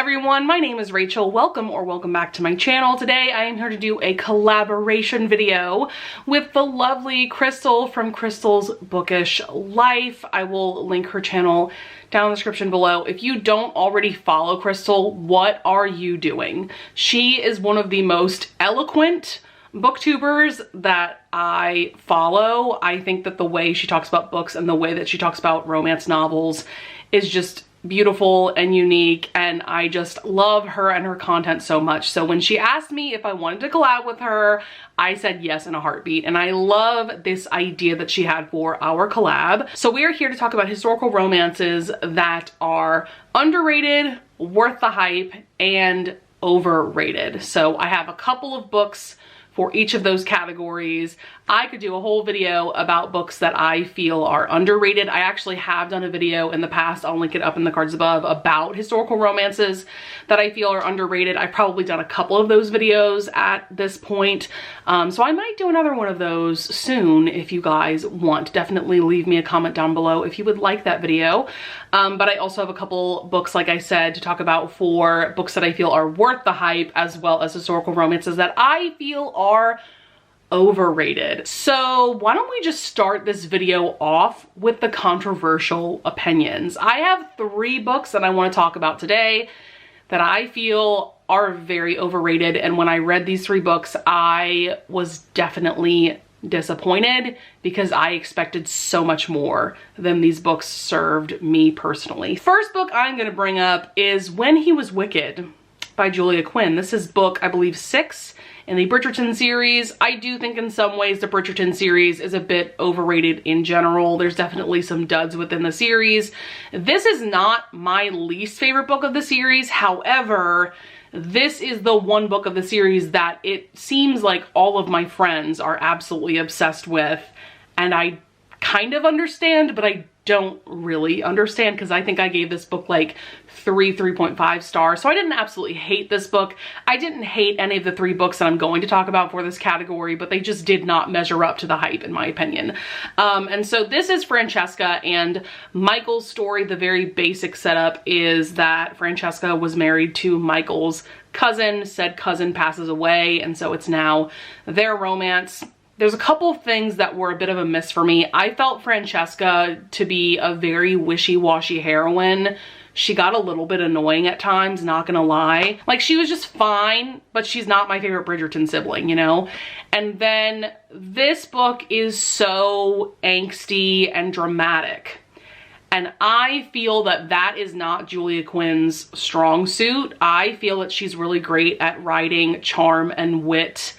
everyone, my name is Rachel. Welcome back to my channel. Today I am here to do a collaboration video with the lovely Crystal from Crystal's Bookish Life. I will link her channel down in the description below. If you don't already follow Crystal, what are you doing? She is one of the most eloquent booktubers that I follow. I think that the way she talks about books and the way that she talks about romance novels is just beautiful and unique, and I just love her and her content so much. So when she asked me if I wanted to collab with her, I said yes in a heartbeat, and I love this idea that she had for our collab. So we are here to talk about historical romances that are underrated, worth the hype, and overrated. So I have a couple of books for each of those categories. I could do a whole video about books that I feel are underrated. I actually have done a video in the past, I'll link it up in the cards above, about historical romances that I feel are underrated. I've probably done a couple of those videos at this point. So I might do another one of those soon if you guys want. Definitely leave me a comment down below if you would like that video. But I also have a couple books, like I said, to talk about for books that I feel are worth the hype, as well as historical romances that I feel are overrated. So why don't we just start this video off with the controversial opinions. I have 3 books that I want to talk about today that I feel are very overrated, and when I read these 3 books, I was definitely disappointed because I expected so much more than these books served me personally. First book I'm going to bring up is When He Was Wicked by Julia Quinn. This is book, I believe, 6 in the Bridgerton series. I do think in some ways the Bridgerton series is a bit overrated in general. There's definitely some duds within the series. This is not my least favorite book of the series. However, this is the one book of the series that it seems like all of my friends are absolutely obsessed with, and I kind of understand, but I don't really understand, because I think I gave this book like 3.5 stars. So I didn't absolutely hate this book. I didn't hate any of the 3 books that I'm going to talk about for this category, but they just did not measure up to the hype in my opinion. And so this is Francesca and Michael's story. The very basic setup is that Francesca was married to Michael's cousin. Said cousin passes away, and so it's now their romance. There's a couple of things that were a bit of a miss for me. I felt Francesca to be a very wishy-washy heroine. She got a little bit annoying at times, not gonna lie. Like, she was just fine, but she's not my favorite Bridgerton sibling, you know? And then this book is so angsty and dramatic. And I feel that that is not Julia Quinn's strong suit. I feel that she's really great at writing charm and wit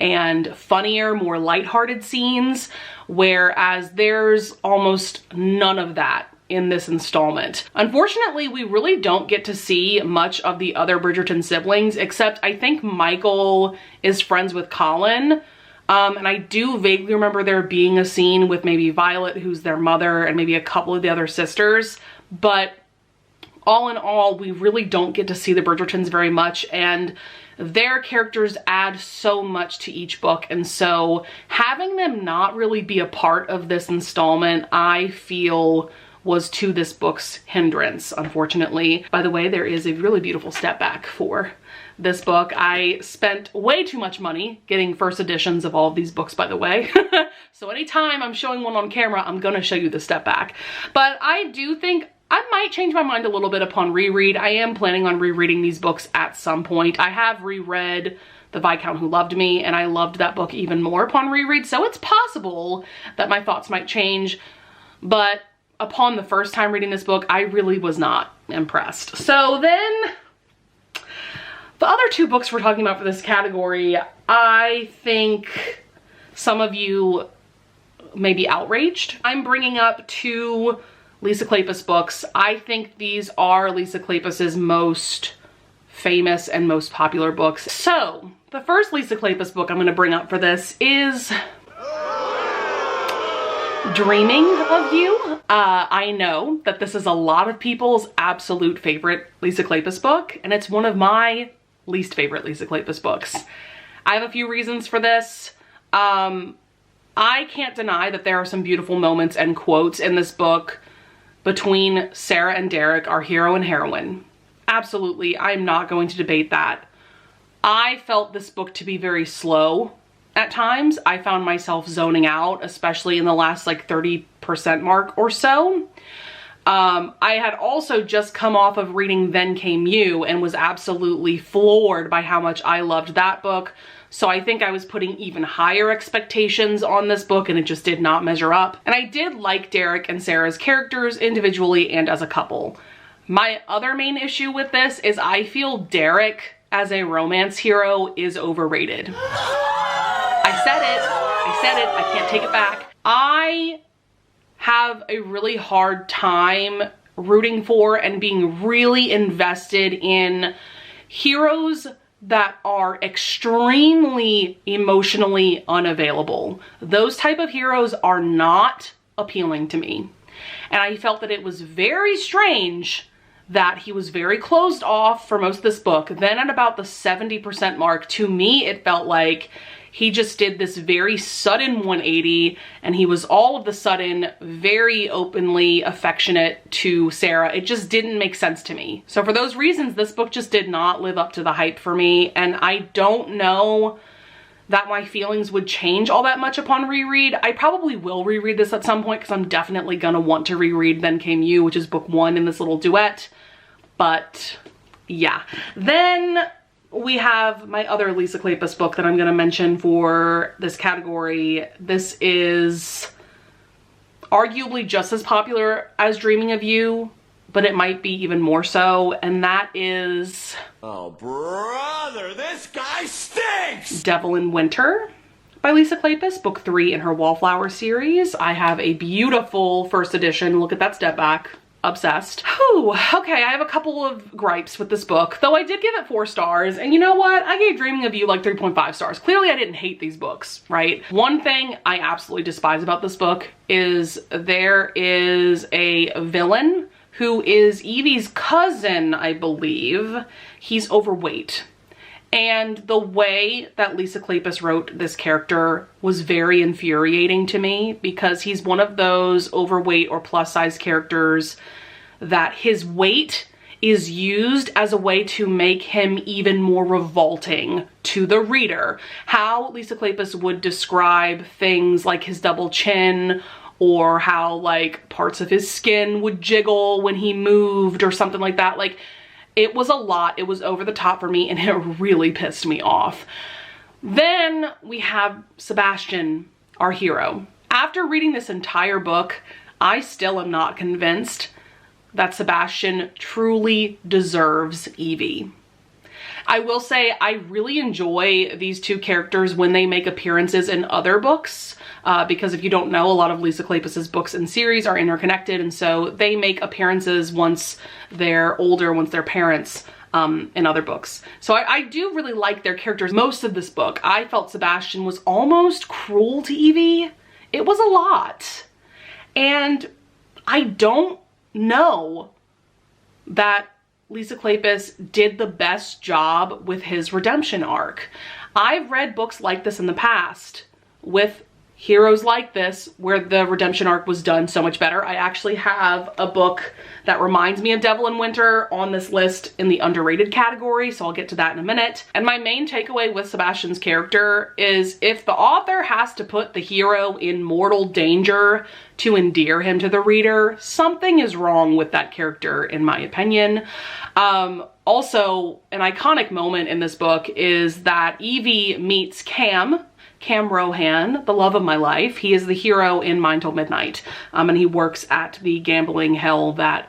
and funnier, more lighthearted scenes, whereas there's almost none of that in this installment. Unfortunately, we really don't get to see much of the other Bridgerton siblings, except I think Michael is friends with Colin. And I do vaguely remember there being a scene with maybe Violet, who's their mother, and maybe a couple of the other sisters, but all in all, we really don't get to see the Bridgertons very much, and their characters add so much to each book, and so having them not really be a part of this installment, I feel, was to this book's hindrance, unfortunately. By the way, there is a really beautiful step back for this book. I spent way too much money getting first editions of all of these books, by the way. So anytime I'm showing one on camera, I'm gonna show you the step back. But I do think I might change my mind a little bit upon reread. I am planning on rereading these books at some point. I have reread The Viscount Who Loved Me, and I loved that book even more upon reread, so it's possible that my thoughts might change. But upon the first time reading this book, I really was not impressed. So then, the other 2 books we're talking about for this category, I think some of you may be outraged. I'm bringing up 2 Lisa Kleypas books. I think these are Lisa Kleypas's most famous and most popular books. So the first Lisa Kleypas book I'm going to bring up for this is Dreaming of You. I know that this is a lot of people's absolute favorite Lisa Kleypas book, and it's one of my least favorite Lisa Kleypas books. I have a few reasons for this. I can't deny that there are some beautiful moments and quotes in this book between Sarah and Derek, our hero and heroine. Absolutely, I'm not going to debate that. I felt this book to be very slow at times. I found myself zoning out, especially in the last like 30% mark or so. I had also just come off of reading Then Came You and was absolutely floored by how much I loved that book. So I think I was putting even higher expectations on this book and it just did not measure up. And I did like Derek and Sarah's characters individually and as a couple. My other main issue with this is I feel Derek as a romance hero is overrated. I said it, I can't take it back. I have a really hard time rooting for and being really invested in heroes that are extremely emotionally unavailable. Those type of heroes are not appealing to me. And I felt that it was very strange that he was very closed off for most of this book. Then at about the 70% mark, to me, it felt like he just did this very sudden 180 and he was all of the sudden very openly affectionate to Sarah. It just didn't make sense to me. So for those reasons, this book just did not live up to the hype for me. And I don't know that my feelings would change all that much upon reread. I probably will reread this at some point because I'm definitely gonna want to reread Then Came You, which is book 1 in this little duet. But yeah. Then we have my other Lisa Kleypas book that I'm gonna mention for this category. This is arguably just as popular as Dreaming of You, but it might be even more so, and that is... Oh, brother, this guy stinks! Devil in Winter by Lisa Kleypas, book 3 in her Wallflower series. I have a beautiful first edition. Look at that step back. Obsessed. Whew, okay, I have a couple of gripes with this book, though I did give it 4 stars, and you know what? I gave Dreaming of You like 3.5 stars. Clearly I didn't hate these books, right? One thing I absolutely despise about this book is there is a villain who is Evie's cousin, I believe. He's overweight. And the way that Lisa Kleypas wrote this character was very infuriating to me because he's one of those overweight or plus size characters that his weight is used as a way to make him even more revolting to the reader. How Lisa Kleypas would describe things like his double chin, or how like parts of his skin would jiggle when he moved or something like that. Like, it was a lot. It was over the top for me and it really pissed me off. Then we have Sebastian, our hero. After reading this entire book, I still am not convinced that Sebastian truly deserves Evie. I will say I really enjoy these two characters when they make appearances in other books, because if you don't know, a lot of Lisa Kleypas's books and series are interconnected, and so they make appearances once they're older, once they're parents, in other books. So I do really like their characters. Most of this book, I felt Sebastian was almost cruel to Evie. It was a lot. And I don't know that Lisa Kleypas did the best job with his redemption arc. I've read books like this in the past with heroes like this where the redemption arc was done so much better. I actually have a book that reminds me of Devil in Winter on this list in the underrated category, so I'll get to that in a minute. And my main takeaway with Sebastian's character is if the author has to put the hero in mortal danger to endear him to the reader, something is wrong with that character, in my opinion. Also, an iconic moment in this book is that Evie meets Cam Rohan, the love of my life. He is the hero in Mine Till Midnight, and he works at the gambling hell that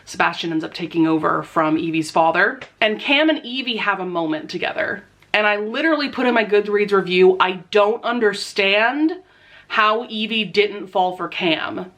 Sebastian ends up taking over from Evie's father. And Cam and Evie have a moment together. And I literally put in my Goodreads review, I don't understand how Evie didn't fall for Cam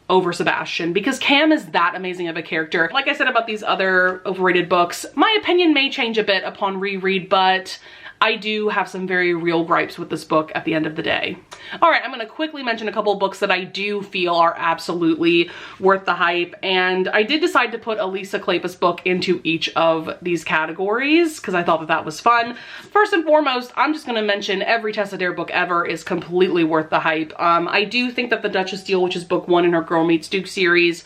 over Sebastian, because Cam is that amazing of a character. Like I said about these other overrated books, my opinion may change a bit upon reread, but I do have some very real gripes with this book at the end of the day. All right, I'm gonna quickly mention a couple of books that I do feel are absolutely worth the hype, and I did decide to put a Lisa Kleypas book into each of these categories because I thought that that was fun. First and foremost, I'm just gonna mention every Tessa Dare book ever is completely worth the hype. I do think that The Duchess Deal, which is book 1 in her Girl Meets Duke series,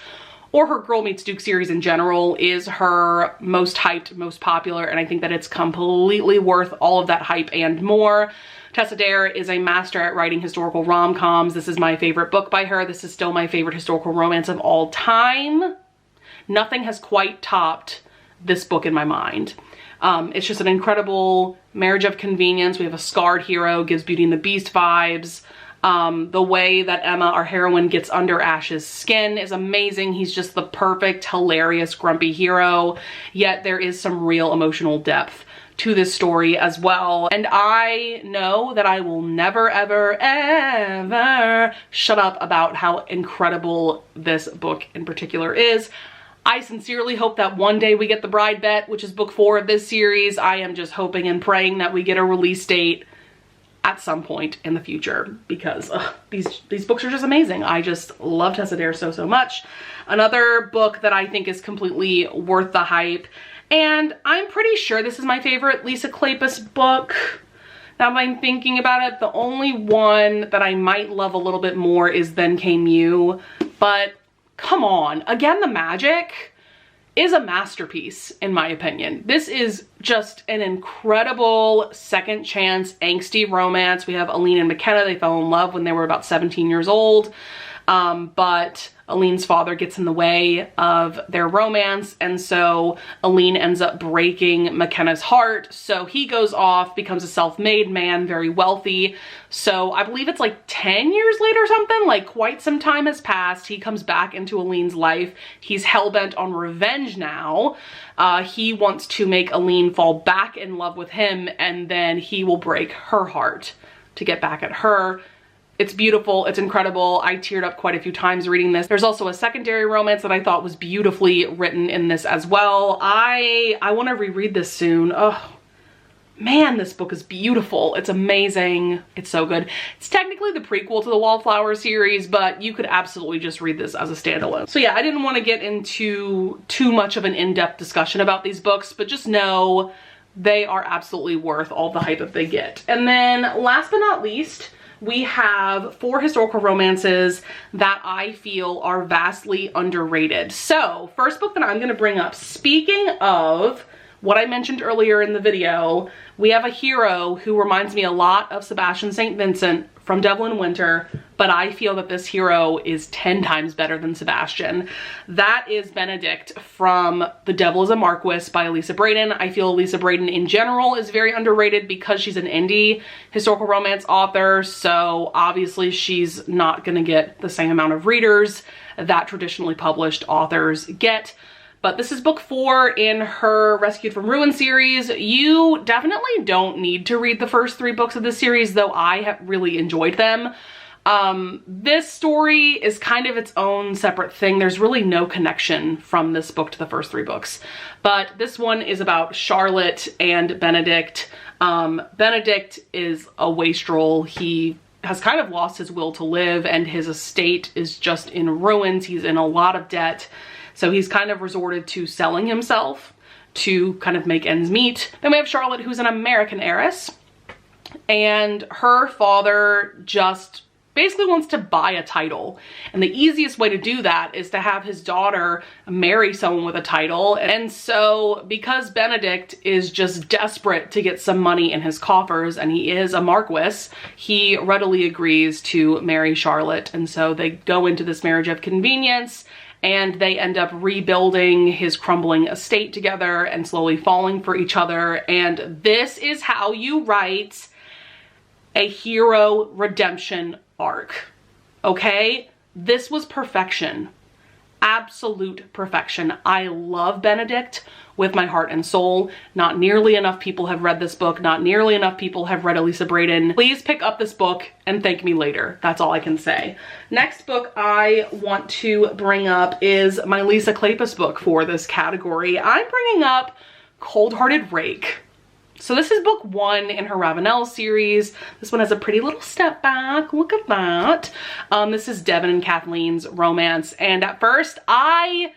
or her Girl Meets Duke series in general is her most hyped, most popular, and I think that it's completely worth all of that hype and more. Tessa Dare is a master at writing historical rom-coms. This is my favorite book by her. This is still my favorite historical romance of all time. Nothing has quite topped this book in my mind. It's just an incredible marriage of convenience. We have a scarred hero, gives Beauty and the Beast vibes. The way that Emma, our heroine, gets under Ash's skin is amazing. He's just the perfect, hilarious, grumpy hero, yet there is some real emotional depth to this story as well. And I know that I will never, ever, ever shut up about how incredible this book in particular is. I sincerely hope that one day we get The Bride Bet, which is book 4 of this series. I am just hoping and praying that we get a release date at some point in the future, because these books are just amazing. I just love Tessa Dare so, so much. Another book that I think is completely worth the hype, and I'm pretty sure this is my favorite Lisa Kleypas book. Now that I'm thinking about it, the only one that I might love a little bit more is Then Came You, but come on, Again the Magic is a masterpiece in my opinion. This is just an incredible second chance angsty romance. We have Aline and McKenna. They fell in love when they were about 17 years old, but Aline's father gets in the way of their romance, and so Aline ends up breaking McKenna's heart. So he goes off, becomes a self-made man, very wealthy. So I believe it's like 10 years later or something, like quite some time has passed. He comes back into Aline's life. He's hell-bent on revenge now. He wants to make Aline fall back in love with him, and then he will break her heart to get back at her. It's beautiful, it's incredible. I teared up quite a few times reading this. There's also a secondary romance that I thought was beautifully written in this as well. I want to reread this soon. Oh man, this book is beautiful. It's amazing. It's so good. It's technically the prequel to the Wallflower series, but you could absolutely just read this as a standalone. So yeah, I didn't want to get into too much of an in-depth discussion about these books, but just know they are absolutely worth all the hype that they get. And then last but not least, we have 4 historical romances that I feel are vastly underrated. So, first book that I'm gonna bring up, speaking of what I mentioned earlier in the video, we have a hero who reminds me a lot of Sebastian St. Vincent from Devil in Winter, but I feel that this hero is 10 times better than Sebastian. That is Benedict from The Devil is a Marquis by Elisa Braden. I feel Elisa Braden in general is very underrated because she's an indie historical romance author, so obviously she's not gonna get the same amount of readers that traditionally published authors get. But this is book 4 in her Rescued from Ruin series. You definitely don't need to read the first 3 books of this series, though I have really enjoyed them. This story is kind of its own separate thing. There's really no connection from this book to the first 3 books. But this one is about Charlotte and Benedict. Benedict is a wastrel. He has kind of lost his will to live, and his estate is just in ruins. He's in a lot of debt. So he's kind of resorted to selling himself to kind of make ends meet. Then we have Charlotte, who's an American heiress, and her father just basically wants to buy a title. And the easiest way to do that is to have his daughter marry someone with a title. And so because Benedict is just desperate to get some money in his coffers, and he is a Marquis, he readily agrees to marry Charlotte. And so they go into this marriage of convenience, and they end up rebuilding his crumbling estate together and slowly falling for each other. And this is how you write a hero redemption arc, okay? This was perfection, absolute perfection. I love Benedict with my heart and soul. Not nearly enough people have read this book. Not nearly enough people have read Elisa Braden. Please pick up this book and thank me later. That's all I can say. Next book I want to bring up is my Lisa Kleypas book for this category. I'm bringing up Coldhearted Rake. So this is book 1 in her Ravenel series. This one has a pretty little step back. Look at that. This is Devin and Kathleen's romance. And at first I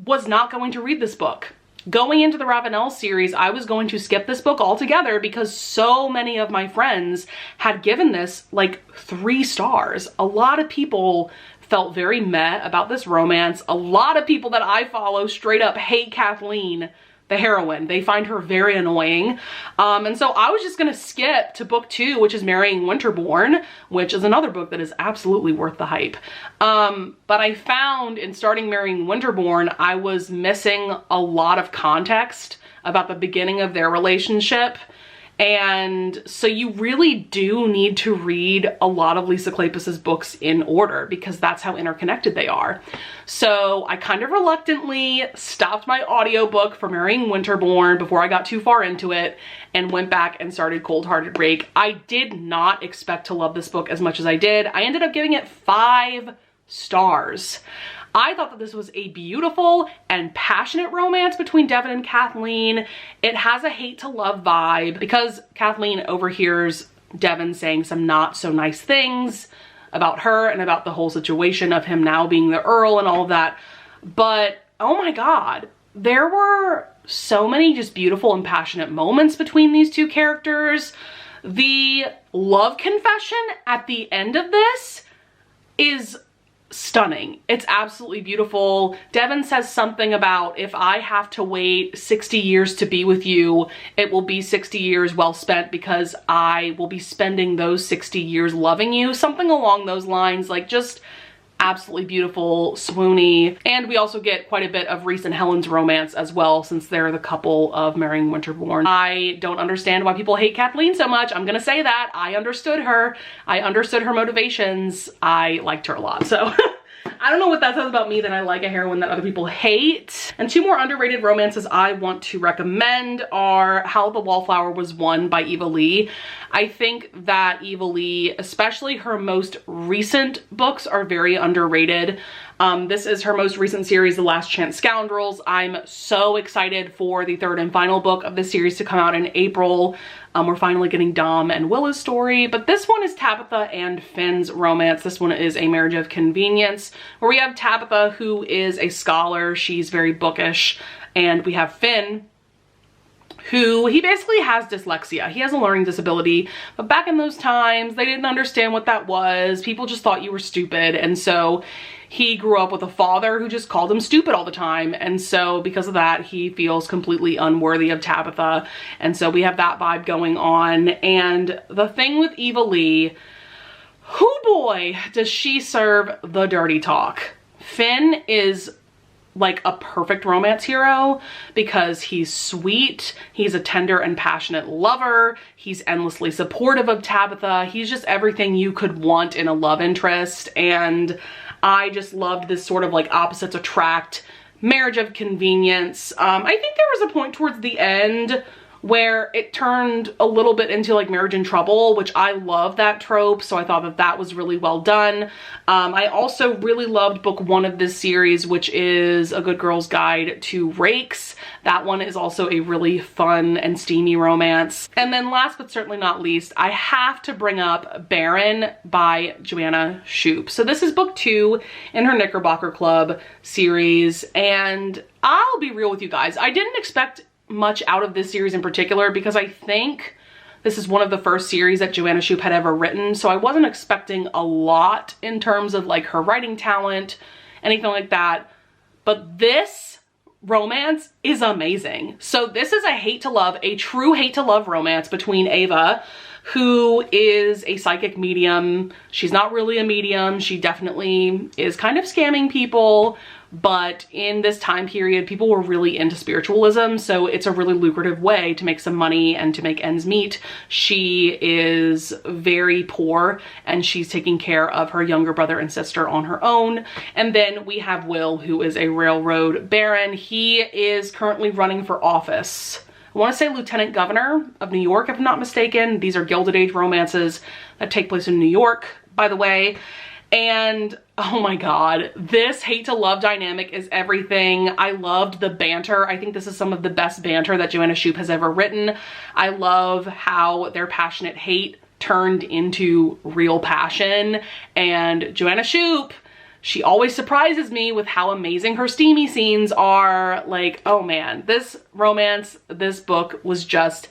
was not going to read this book. Going into the Ravenel series, I was going to skip this book altogether because so many of my friends had given this like 3 stars. A lot of people felt very meh about this romance. A lot of people that I follow straight up hate Kathleen, the heroine. They find her very annoying. And so I was just gonna skip to book 2, which is Marrying Winterborn, which is another book that is absolutely worth the hype. But I found in starting Marrying Winterborn, I was missing a lot of context about the beginning of their relationship. And so you really do need to read a lot of Lisa Kleypas's books in order, because that's how interconnected they are. So I kind of reluctantly stopped my audiobook for Marrying Winterborn before I got too far into it and went back and started Coldhearted Rake. I did not expect to love this book as much as I did. I ended up giving it 5 stars. I thought that this was a beautiful and passionate romance between Devin and Kathleen. It has a hate to love vibe because Kathleen overhears Devin saying some not so nice things about her and about the whole situation of him now being the Earl and all of that. But oh my God, there were so many just beautiful and passionate moments between these two characters. The love confession at the end of this is stunning. It's absolutely beautiful. Devin says something about, if I have to wait 60 years to be with you, it will be 60 years well spent because I will be spending those 60 years loving you. Something along those lines, like just absolutely beautiful, swoony. And we also get quite a bit of Rhys and Helen's romance as well, since they're the couple of Marrying Winterborn. I don't understand why people hate Kathleen so much. I'm gonna say that. I understood her. I understood her motivations. I liked her a lot, so. I don't know what that says about me that I like a heroine that other people hate. And 2 more underrated romances I want to recommend are How the Wallflower Was Won by Eva Lee. I think that Eva Lee, especially her most recent books, are very underrated. This is her most recent series, The Last Chance Scoundrels. I'm so excited for the 3rd and final book of this series to come out in April. We're finally getting Dom and Willa's story, but this one is Tabitha and Finn's romance. This one is A Marriage of Convenience, where we have Tabitha, who is a scholar. She's very bookish, and we have Finn, who he basically has dyslexia. He has a learning disability, but back in those times, they didn't understand what that was. People just thought you were stupid, and so he grew up with a father who just called him stupid all the time. And so because of that, he feels completely unworthy of Tabitha. And so we have that vibe going on. And the thing with Eva Lee, whoo boy, does she serve the dirty talk. Finn is like a perfect romance hero because he's sweet, he's a tender and passionate lover, he's endlessly supportive of Tabitha, he's just everything you could want in a love interest. And I just loved this sort of like opposites attract, marriage of convenience. I think there was a point towards the end where it turned a little bit into like Marriage in Trouble, which I love that trope, so I thought that that was really well done. I also really loved book 1 of this series, which is A Good Girl's Guide to Rakes. That one is also a really fun and steamy romance. And then last but certainly not least, I have to bring up Baron by Joanna Shoop. So this is book 2 in her Knickerbocker Club series, and I'll be real with you guys, I didn't expect much out of this series in particular because I think this is one of the first series that Joanna Shoop had ever written, so I wasn't expecting a lot in terms of like her writing talent, anything like that. But this romance is amazing. So this is a hate to love, a true hate to love romance between Ava, who is a psychic medium. She's not really a medium. She definitely is kind of scamming people, but in this time period, people were really into spiritualism, so it's a really lucrative way to make some money and to make ends meet. She is very poor, and she's taking care of her younger brother and sister on her own. And then we have Will, who is a railroad baron. He is currently running for office. I want to say Lieutenant Governor of New York, if I'm not mistaken. These are Gilded Age romances that take place in New York, by the way. And oh my God, this hate to love dynamic is everything. I loved the banter. I think this is some of the best banter that Joanna Shoop has ever written. I love how their passionate hate turned into real passion. And Joanna Shoop, she always surprises me with how amazing her steamy scenes are. Like, oh man, this romance, this book was just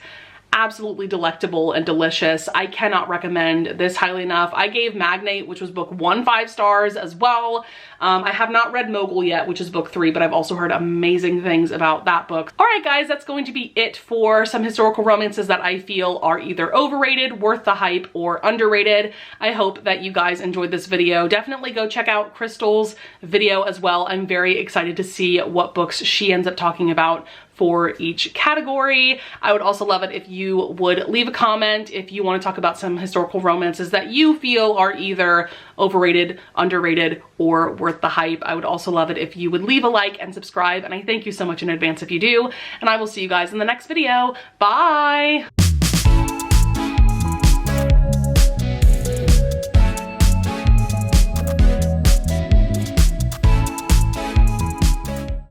absolutely delectable and delicious. I cannot recommend this highly enough. I gave Magnate, which was book 1, 5 stars as well. I have not read Mogul yet, which is book 3, but I've also heard amazing things about that book. All right, guys, that's going to be it for some historical romances that I feel are either overrated, worth the hype, or underrated. I hope that you guys enjoyed this video. Definitely go check out Crystal's video as well. I'm very excited to see what books she ends up talking about for each category. I would also love it if you would leave a comment if you want to talk about some historical romances that you feel are either overrated, underrated, or worth the hype. I would also love it if you would leave a like and subscribe, and I thank you so much in advance if you do, and I will see you guys in the next video. Bye!